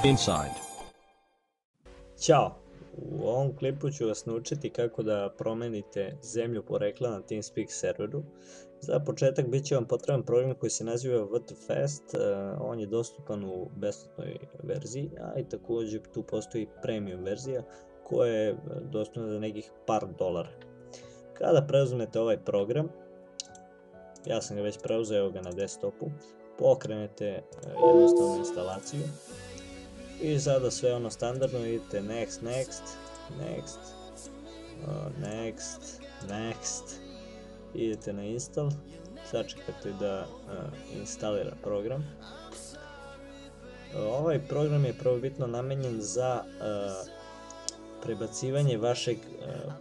Inside. Ćao! U ovom klipu ću vas naučiti kako da promenite zemlju porekla na TeamSpeak serveru. Za početak bit će vam potreban program koji se naziva VTFast, on je dostupan u besplatnoj verziji, a i također tu postoji premium verzija koja je dostupna za nekih par dolara. Kada preuzmete ovaj program, ja sam ga već preuzeo, evo ga na desktopu, pokrenete jednostavnu instalaciju. I sada sve ono standardno, idete next, idete na install, sačekate da instalira program. Ovaj program je prvobitno namenjen za prebacivanje vašeg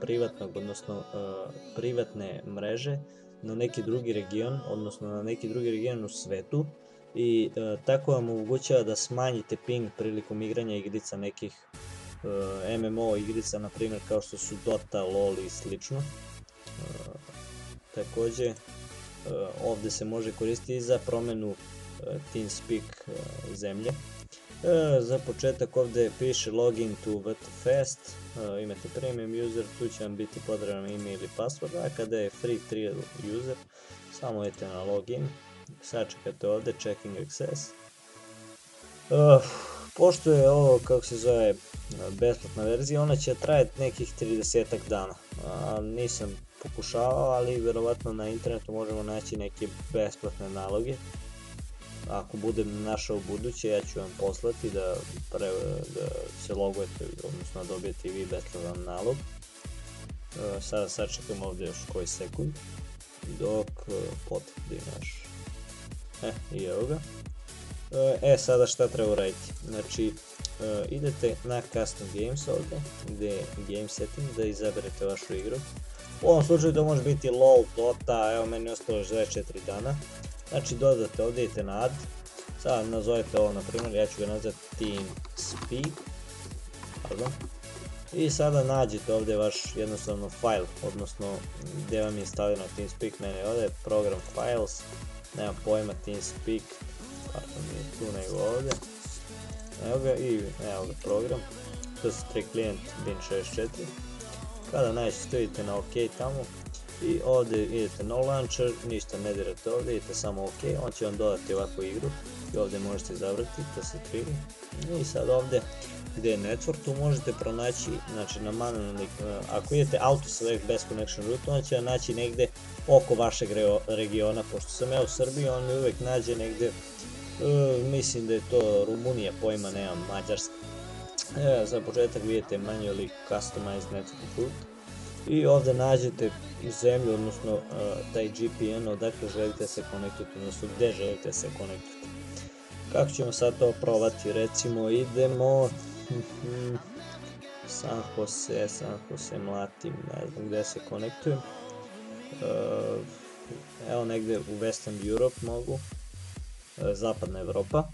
privatnog, odnosno privatne mreže na neki drugi region, odnosno na neki drugi region u svetu. I tako vam omogućava da smanjite ping prilikom igranja igrica nekih MMO igrica, na primjer kao što su Dota, LoL i slično. Također ovdje se može koristiti i za promjenu TeamSpeak zemlje. Za početak ovdje piše login to VTFast, imate premium user, tu će vam biti potreban email i password, a kada je free trial user samo idete na login. Sačekate ovdje checking access. Pošto je ovo, kako se zove, besplatna verzija, ona će trajati nekih 30 dana. Nisam pokušavao, ali vjerovatno na internetu možemo naći neke besplatne naloge. Ako budem našao u buduće, ja ću vam poslati da se logujete, odnosno dobijete i vi besplatan nalog. Sada sačekam ovdje još koji sekund dok potvrdi naš. I evo ga. Sada šta treba uraditi? Znači, idete na Custom Games ovdje, gdje je Game Setting, da izaberete vašu igru. U ovom slučaju to može biti LoL, Dota, evo meni je ostalo još 24 dana. Znači, dodate ovdje, idete na Add. Sada nazovete ovo, na primjer, ja ću ga nazvati TeamSpeak. I sada nađete ovdje vaš jednostavno file, odnosno gdje vam je instalirano TeamSpeak, meni je ovdje program files. Nema pojma TeamSpeak, pardon, nije tu nego ovdje. Evo ga i evo ga program, to se 3 klijent bin64. Kada nađete idete na OK tamo i ovdje idete no launcher, ništa ne dirate ovdje, idete samo OK, on će vam dodati ovakvu igru i ovdje možete izabrati, to se 3. I sad ovdje gdje je network, tu možete pronaći, znači na manualni, ako idete auto select bez connection route, on će vam naći negdje oko vašeg regiona. Pošto sam ja u Srbiji, on mi uvijek nađe negdje, mislim da je to Rumunija, pojma nemam, Mađarska. Za početak vidite manually customized network route i ovdje nađete zemlju, odnosno taj GPN odakle želite se konektuti, odnosno gdje želite se konektuti. Kako ćemo sad to probati? Recimo idemo San Jose mlatim, ne znam gdje se konektujem. Evo negdje u Western Europe mogu, zapadna Evropa,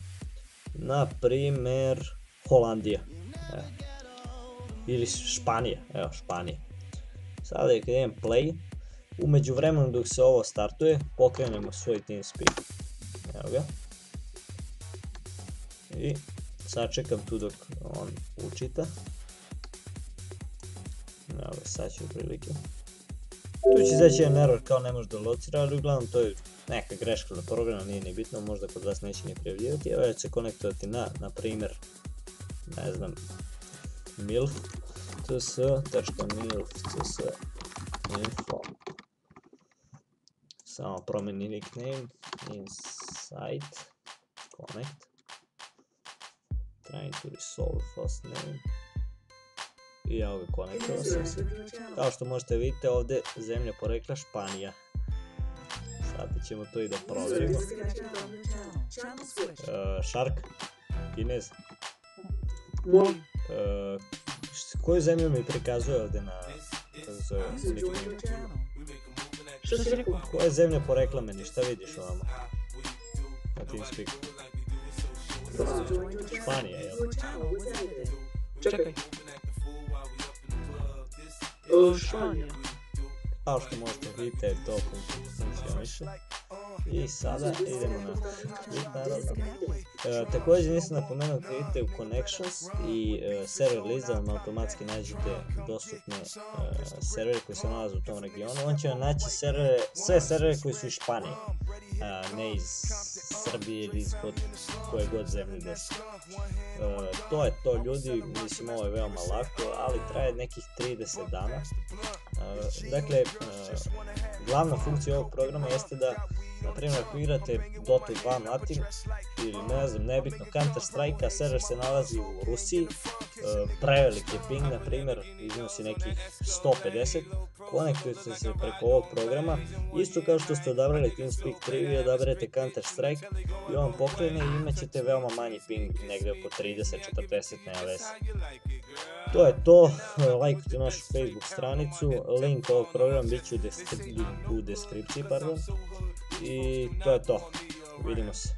na primjer Holandija, ili Španija, evo Španija. Sada je idem play, u međuvremenu dok se ovo startuje, pokrenemo svoj TeamSpeak, evo ga. I sačekam tu dok on učita. Evo ga, sad ću prilike. Tu će izaći jedan error kao ne može da locira, ali uglavnom to je neka greška za programa, nije ni bitno, možda kod vas neće ni prijavljivati. Evo ja ću se konektovati na primjer, ne znam, milf.milf.info. Samo promeni nickname, inside, connect. Trying to resolve first name. I evo ga, konektovao sam se. Kao što možete vidjeti ovdje zemlja porekla Španija. Sada ćemo to i da provjerimo. Shark? Kinez? Koju zemlju mi prikazuje ovdje na... Što si rekao? Koja je zemlja porekla meni, šta vidiš ovamo? Na TeamSpeaku. Španija, jel? Čekaj. Španija. Kao što možete vidjeti, to funkcioniše. I sada idemo na klip, naravno. Također nisam napomenuo, kliknite u Connections i server list da vam automatski nađete dostupne servere koji se nalaze u tom regionu. On će vam naći sve servere koji su iz Španije, ne iz Srbije ili iz koje god zemlje desi. To je to, ljudi, mislim ovo je veoma lako, ali traje nekih 30 dana. Dakle, glavna funkcija ovog programa jeste da, na primjer, ako igrate Dota 2 Mlatin ili ne znam, nebitno, Counter Strike, a server se nalazi u Rusiji, prevelik je ping, na primjer, iznosi nekih 150, konektujete se preko ovog programa, isto kao što ste odabrali TeamSpeak 3, vi odaberete Counter Strike i on pokrene i imat ćete veoma manji ping, negde oko 30-40, nema veze. To je to, lajkujte našu Facebook stranicu, link ovog programa bit će u deskripciji, i to je to, vidimo se.